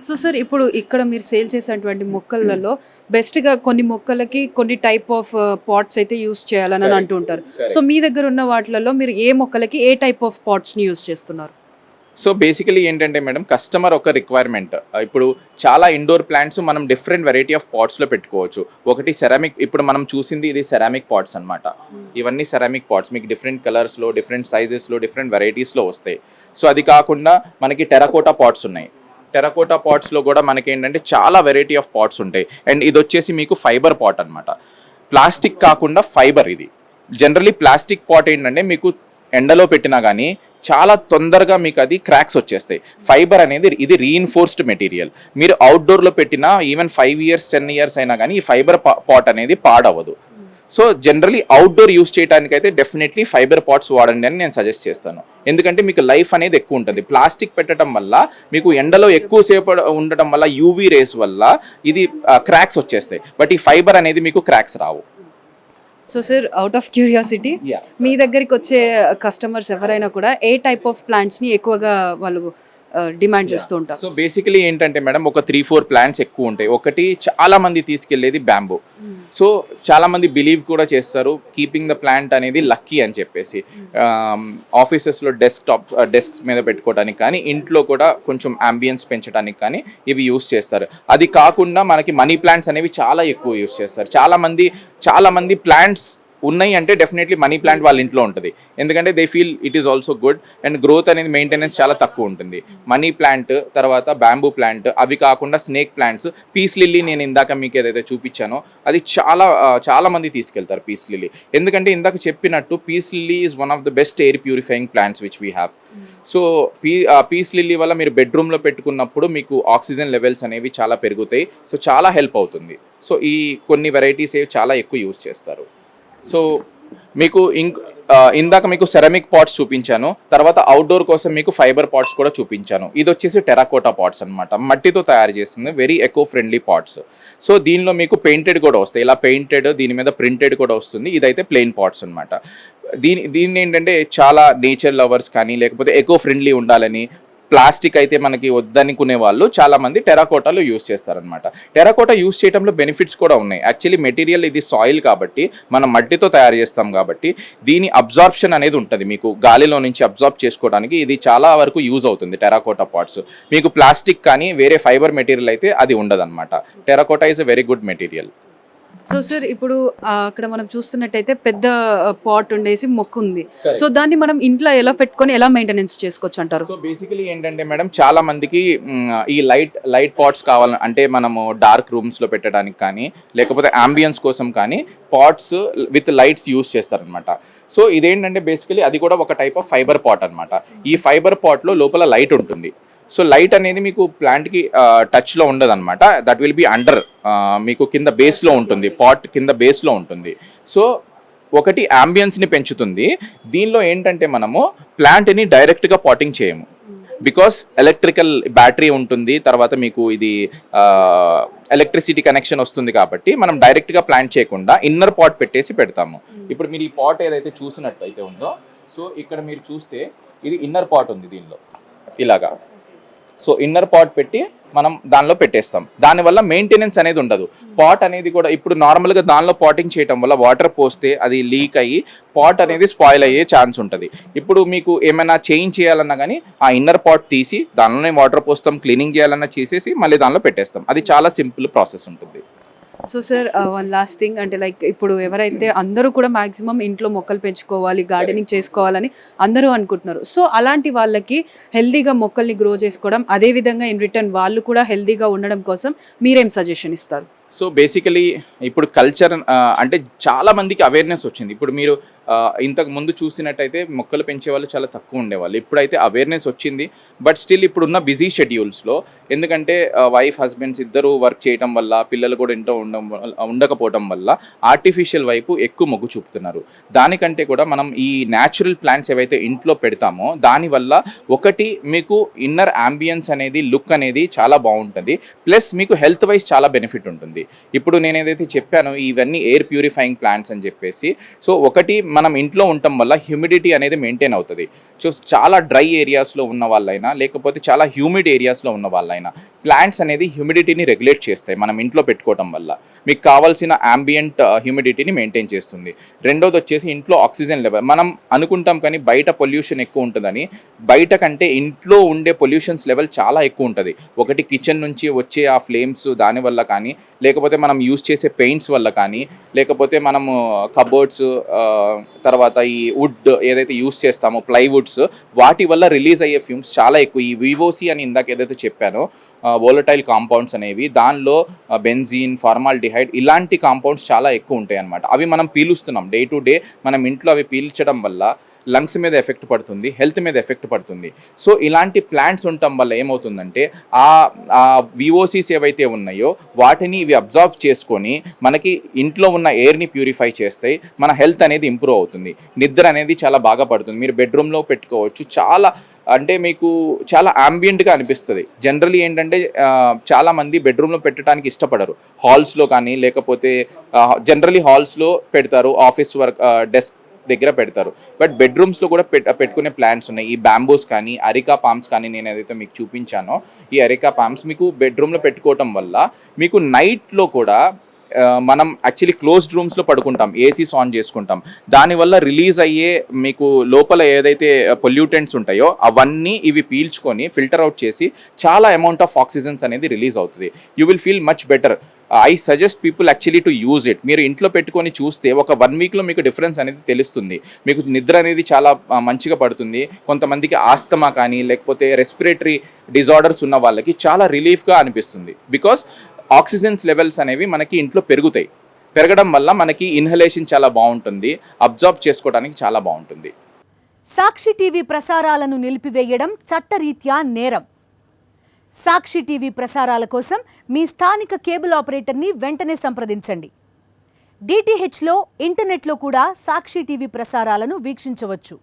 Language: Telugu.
సో సార్ ఇప్పుడు ఇక్కడ మీరు సేల్ చేసేటువంటి మొక్కలలో బెస్ట్‌గా కొన్ని మొక్కలకి కొన్ని టైప్ ఆఫ్ పాట్స్ అయితే యూజ్ చేయాలని అని అంటూ ఉంటారు. So correct. మీ దగ్గర ఉన్న వాటిలలో మీరు ఏ మొక్కలకి ఏ టైప్ ఆఫ్ పాట్స్‌ని యూజ్ చేస్తున్నారు? సో బేసికలీ ఏంటంటే మేడం కస్టమర్ ఒక రిక్వైర్మెంట్. ఇప్పుడు చాలా ఇండోర్ ప్లాంట్స్ మనం డిఫరెంట్ వెరైటీ ఆఫ్ పాట్స్లో పెట్టుకోవచ్చు. ఒకటి సెరామిక్, ఇప్పుడు మనం చూసింది ఇది సెరామిక్ పాట్స్ అనమాట. ఇవన్నీ సెరామిక్ పాట్స్ మీకు డిఫరెంట్ కలర్స్లో, డిఫరెంట్ సైజెస్లో, డిఫరెంట్ వెరైటీస్లో వస్తాయి. సో అది కాకుండా మనకి టెరకోటా పాట్స్ ఉన్నాయి. టెరకోటా పాట్స్లో కూడా మనకి ఏంటంటే చాలా వెరైటీ ఆఫ్ పాట్స్ ఉంటాయి. అండ్ ఇది వచ్చేసి మీకు ఫైబర్ పాట్ అనమాట. ప్లాస్టిక్ కాకుండా ఫైబర్. ఇది జనరలీ ప్లాస్టిక్ పాట్ ఏంటంటే మీకు ఎండలో పెట్టినా కానీ చాలా తొందరగా మీకు అది క్రాక్స్ వచ్చేస్తాయి. ఫైబర్ అనేది ఇది రీఇన్ఫోర్స్డ్ మెటీరియల్. మీరు అవుట్డోర్లో పెట్టినా ఈవెన్ 5 years 10 years అయినా కానీ ఈ ఫైబర్ పాట్ అనేది పాడవదు. సో జనరలీ అవుట్డోర్ యూస్ చేయడానికైతే డెఫినెట్లీ ఫైబర్ పాట్స్ వాడండి అని నేను సజెస్ట్ చేస్తాను. ఎందుకంటే మీకు లైఫ్ అనేది ఎక్కువ ఉంటుంది. ప్లాస్టిక్ పెట్టడం వల్ల మీకు ఎండలో ఎక్కువసేపు ఉండటం వల్ల యూవీ రేస్ వల్ల ఇది క్రాక్స్ వచ్చేస్తాయి. బట్ ఈ ఫైబర్ అనేది మీకు క్రాక్స్ రావు. So sir out of curiosity మీ దగ్గరికి వచ్చే కస్టమర్స్ ఎవరైనా కూడా ఏ టైప్ ఆఫ్ ప్లాంట్స్‌ని ఎక్కువగా వాళ్ళు డిమాండ్ చేస్తూ ఉంటారు? సో బేసికలీ ఏంటంటే మేడం ఒక 3-4 ప్లాంట్స్ ఎక్కువ ఉంటాయి. ఒకటి చాలా మంది తీసుకెళ్లేది బ్యాంబూ. సో చాలా మంది బిలీవ్ కూడా చేస్తారు కీపింగ్ ద ప్లాంట్ అనేది లక్కీ అని చెప్పేసి. ఆఫీసెస్లో డెస్క్స్ మీద పెట్టుకోవడానికి కానీ ఇంట్లో కూడా కొంచెం అంబియన్స్ పెంచడానికి కానీ ఇవి యూస్ చేస్తారు. అది కాకుండా మనకి మనీ ప్లాంట్స్ అనేవి చాలా ఎక్కువ యూస్ చేస్తారు. చాలా మంది ప్లాంట్స్ ఉన్నాయి అంటే డెఫినెట్లీ మనీ ప్లాంట్ వాళ్ళ ఇంట్లో ఉంటుంది. ఎందుకంటే they feel it is also good and growth అనేది మెయింటెనెన్స్ చాలా తక్కువ ఉంటుంది. మనీ ప్లాంట్, తర్వాత బ్యాంబూ ప్లాంట్, అవి కాకుండా స్నేక్ ప్లాంట్స్, పీస్ లిల్లీ నేను ఇందాక మీకు ఏదైతే చూపించానో అది చాలా మంది తీసుకెళ్తారు పీస్ లిల్లీ. ఎందుకంటే ఇందాక చెప్పినట్టు peace lily is one of the best air purifying plants which we have. So peace lily వల్ల మీరు బెడ్రూమ్లో పెట్టుకున్నప్పుడు మీకు ఆక్సిజన్ లెవెల్స్ అనేవి చాలా పెరుగుతాయి. సో చాలా హెల్ప్ అవుతుంది. సో ఈ కొన్ని వెరైటీస్ చాలా ఎక్కువ యూజ్ చేస్తారు. సో మీకు ఇందాక మీకు సెరామిక్ పాట్స్ చూపించాను, తర్వాత అవుట్డోర్ కోసం మీకు ఫైబర్ పాట్స్ కూడా చూపించాను. ఇది వచ్చేసి టెరాకోటా పాట్స్ అనమాట. మట్టితో తయారు చేస్తుంది, very eco friendly pots. So దీనిలో మీకు పెయింటెడ్ కూడా వస్తాయి. ఇలా పెయింటెడ్, దీని మీద ప్రింటెడ్ కూడా వస్తుంది. ఇదైతే ప్లెయిన్ పాట్స్ అనమాట. దీన్ని ఏంటంటే చాలా నేచర్ లవర్స్ కానీ లేకపోతే ఎకో ఫ్రెండ్లీ ఉండాలని, ప్లాస్టిక్ అయితే మనకి వద్దనుకునే వాళ్ళు చాలామంది టెరాకోటాలు యూస్ చేస్తారనమాట. టెరాకోటా యూస్ చేయడంలో బెనిఫిట్స్ కూడా ఉన్నాయి. యాక్చువల్లీ మెటీరియల్ ఇది సాయిల్ కాబట్టి మనం మట్టితో తయారు చేస్తాం కాబట్టి దీని అబ్జార్ప్షన్ అనేది ఉంటుంది. మీకు గాలిలో నుంచి అబ్జార్బ్ చేసుకోవడానికి ఇది చాలా వరకు యూజ్ అవుతుంది టెరాకోటా పాట్స్. మీకు ప్లాస్టిక్ కానీ వేరే ఫైబర్ మెటీరియల్ అయితే అది ఉండదన్నమాట. Terracotta is a very good material. So sir ఇప్పుడు అక్కడ మనం చూస్తున్నట్టయితే పెద్ద పాట్ ఉండేసి మొక్క ఉంది. సో దాన్ని మనం ఇంట్లో ఎలా పెట్టుకొని ఎలా మెయింటెనెన్స్ చేసుకోవచ్చు అంటారు? సో బేసికలీ ఏంటంటే మేడం చాలా మందికి ఈ లైట్ పాట్స్ కావాలి అంటే మనము డార్క్ రూమ్స్లో పెట్టడానికి కానీ లేకపోతే అంబియన్స్ కోసం కానీ పాట్స్ విత్ లైట్స్ యూస్ చేస్తారనమాట. సో ఇదేంటంటే బేసికలీ అది కూడా ఒక టైప్ ఆఫ్ ఫైబర్ పాట్ అనమాట. ఈ ఫైబర్ పాట్లో లోపల లైట్ ఉంటుంది. సో లైట్ అనేది మీకు ప్లాంట్కి టచ్లో ఉండదు అనమాట. దట్ విల్ బి అండర్, మీకు కింద బేస్లో ఉంటుంది, పాట్ కింద బేస్లో ఉంటుంది. సో ఒకటి అంబియన్స్ని పెంచుతుంది. దీనిలో ఏంటంటే మనము ప్లాంట్ని డైరెక్ట్గా పాటింగ్ చేయము. బికాస్ ఎలక్ట్రికల్ బ్యాటరీ ఉంటుంది, తర్వాత మీకు ఇది ఎలక్ట్రిసిటీ కనెక్షన్ వస్తుంది కాబట్టి మనం డైరెక్ట్గా ప్లాంట్ చేయకుండా ఇన్నర్ పాట్ పెట్టేసి పెడతాము. ఇప్పుడు మీరు ఈ పాట్ ఏదైతే చూసినట్టయితే ఉందో, సో ఇక్కడ మీరు చూస్తే ఇది ఇన్నర్ పాట్ ఉంది దీనిలో ఇలాగా. సో ఇన్నర్ పాట్ పెట్టి మనం దానిలో పెట్టేస్తాం. దానివల్ల మెయింటెనెన్స్ అనేది ఉండదు. పాట్ అనేది కూడా ఇప్పుడు నార్మల్గా దానిలో పాటింగ్ చేయడం వల్ల వాటర్ పోస్తే అది లీక్ అయ్యి పాట్ అనేది స్పాయిల్ అయ్యే ఛాన్స్ ఉంటుంది. ఇప్పుడు మీకు ఏమైనా చేంజ్ చేయాలన్నా కానీ ఆ ఇన్నర్ పాట్ తీసి దానిలోనే వాటర్ పోస్తాం, క్లీనింగ్ చేయాలన్నా చేసేసి మళ్ళీ దానిలో పెట్టేస్తాం. అది చాలా సింపుల్ ప్రాసెస్ ఉంటుంది. So sir one last thing అంటే లైక్ ఇప్పుడు ఎవరైతే అందరూ కూడా మాక్సిమం ఇంట్లో మొక్కలు పెంచుకోవాలి, గార్డెనింగ్ చేసుకోవాలని అందరూ అనుకుంటున్నారు. సో అలాంటి వాళ్ళకి హెల్దీగా మొక్కల్ని గ్రో చేసుకోవడం, అదేవిధంగా ఇన్ రిటర్న్ వాళ్ళు కూడా హెల్దీగా ఉండడం కోసం మీరేం సజెషన్ ఇస్తారు? సో బేసికలీ ఇప్పుడు కల్చర్ అంటే చాలా మందికి అవేర్నెస్ వచ్చింది. ఇప్పుడు మీరు ఇంతకు ముందు చూసినట్టయితే మొక్కలు పెంచే వాళ్ళు చాలా తక్కువ ఉండేవాళ్ళు. ఇప్పుడైతే అవేర్నెస్ వచ్చింది. బట్ స్టిల్ ఇప్పుడున్న బిజీ షెడ్యూల్స్లో ఎందుకంటే వైఫ్ హస్బెండ్స్ ఇద్దరు వర్క్ చేయడం వల్ల, పిల్లలు కూడా ఇంట్లో ఉండకపోవడం వల్ల ఆర్టిఫిషియల్ వైపు ఎక్కువ మొగ్గు చూపుతున్నారు. దానికంటే కూడా మనం ఈ న్యాచురల్ ప్లాంట్స్ ఏవైతే ఇంట్లో పెడతామో దానివల్ల ఒకటి మీకు ఇన్నర్ అంబియన్స్ అనేది, లుక్ అనేది చాలా బాగుంటుంది. ప్లస్ మీకు హెల్త్ వైజ్ చాలా బెనిఫిట్ ఉంటుంది. ఇప్పుడు నేను ఏదైతే చెప్పానో ఇవన్నీ ఎయిర్ ప్యూరిఫైయింగ్ ప్లాంట్స్ అని చెప్పేసి, సో ఒకటి మనం ఇంట్లో ఉండటం వల్ల హ్యూమిడిటీ అనేది మెయింటైన్ అవుతుంది. సో చాలా డ్రై ఏరియాస్లో ఉన్న వాళ్ళైనా లేకపోతే చాలా హ్యూమిడ్ ఏరియాస్లో ఉన్న వాళ్ళైనా ప్లాంట్స్ అనేది హ్యూమిడిటీని రెగ్యులేట్ చేస్తాయి మనం ఇంట్లో పెట్టుకోవటం వల్ల. మీకు కావాల్సిన ambient హ్యూమిడిటీని మెయింటైన్ చేస్తుంది. రెండోది వచ్చేసి ఇంట్లో ఆక్సిజన్ లెవెల్. మనం అనుకుంటాం కానీ బయట పొల్యూషన్ ఎక్కువ ఉంటుందని, బయట కంటే ఇంట్లో ఉండే పొల్యూషన్స్ లెవెల్ చాలా ఎక్కువ ఉంటుంది. ఒకటి కిచెన్ నుంచి వచ్చే ఆ ఫ్లేమ్స్ దానివల్ల కానీ, లేకపోతే మనం యూజ్ చేసే పెయింట్స్ వల్ల కానీ, లేకపోతే మనము కబోర్డ్స్ తర్వాత ఈ వుడ్ ఏదైతే యూజ్ చేస్తామో ప్లైవుడ్స్, వాటి వల్ల రిలీజ్ అయ్యే ఫ్యూమ్స్ చాలా ఎక్కువ. ఈ వివోసి అని ఇందాక ఏదైతే చెప్పానో వోలటైల్ కాంపౌండ్స్ అనేవి, దానిలో బెంజీన్, ఫార్మాల్డిహైడ్ ఇలాంటి కాంపౌండ్స్ చాలా ఎక్కువ ఉంటాయి అన్నమాట. అవి మనం పీలుస్తున్నాం డే టు డే. మనం ఇంట్లో అవి పీల్చడం వల్ల లంగ్స్ మీద ఎఫెక్ట్ పడుతుంది, హెల్త్ మీద ఎఫెక్ట్ పడుతుంది. సో ఇలాంటి ప్లాంట్స్ ఉండటం వల్ల ఏమవుతుందంటే ఆ విఓసీస్ ఏవైతే ఉన్నాయో వాటిని ఇవి అబ్జార్బ్ చేసుకొని మనకి ఇంట్లో ఉన్న ఎయిర్ని ప్యూరిఫై చేస్తాయి. మన హెల్త్ అనేది ఇంప్రూవ్ అవుతుంది, నిద్ర అనేది చాలా బాగా పడుతుంది. మీరు బెడ్రూమ్లో పెట్టుకోవచ్చు. చాలా అంటే మీకు చాలా అంబియంట్గా అనిపిస్తుంది. జనరలీ ఏంటంటే చాలామంది బెడ్రూమ్లో పెట్టడానికి ఇష్టపడరు, హాల్స్లో కానీ లేకపోతే జనరలీ హాల్స్లో పెడతారు, ఆఫీస్ వర్క్ డెస్క్ దగ్గర పెడతారు. బట్ బెడ్రూమ్స్లో కూడా పెట్టుకునే ప్లాంట్స్ ఉన్నాయి. ఈ బ్యాంబూస్ కానీ అరికా పామ్స్ కానీ నేను ఏదైతే మీకు చూపించానో ఈ అరికా పామ్స్ మీకు బెడ్రూమ్లో పెట్టుకోవటం వల్ల మీకు నైట్లో కూడా మనం యాక్చువల్లీ క్లోజ్డ్ రూమ్స్లో పడుకుంటాం, ఏసీస్ ఆన్ చేసుకుంటాం. దానివల్ల రిలీజ్ అయ్యే మీకు లోపల ఏదైతే పొల్యూటెంట్స్ ఉంటాయో అవన్నీ ఇవి పీల్చుకొని ఫిల్టర్ అవుట్ చేసి చాలా అమౌంట్ ఆఫ్ ఆక్సిజన్స్ అనేది రిలీజ్ అవుతుంది. You will feel much better. I suggest people actually to use it. మీరు ఇంట్లో పెట్టుకొని చూస్తే ఒక 1 వీక్లో మీకు డిఫరెన్స్ అనేది తెలుస్తుంది. మీకు నిద్ర అనేది చాలా మంచిగా పడుతుంది. కొంతమందికి ఆస్తమా కానీ లేకపోతే రెస్పిరేటరీ డిజార్డర్స్ ఉన్న వాళ్ళకి చాలా రిలీఫ్గా అనిపిస్తుంది. బికాస్ ఆక్సిజన్స్ లెవెల్స్ అనేవి మనకి ఇంట్లో పెరుగుతాయి. పెరగడం వల్ల మనకి ఇన్హలేషన్ చాలా బాగుంటుంది, అబ్జార్బ్ చేసుకోవడానికి చాలా బాగుంటుంది. సాక్షి టీవీ ప్రసారాలను నిలిపివేయడం చట్టరీత్యా నేరం. సాక్షి టీవీ ప్రసారాల కోసం మీ స్థానిక కేబుల్ ఆపరేటర్ని వెంటనే సంప్రదించండి. DTHలో ఇంటర్నెట్లో కూడా సాక్షి టీవీ ప్రసారాలను వీక్షించవచ్చు.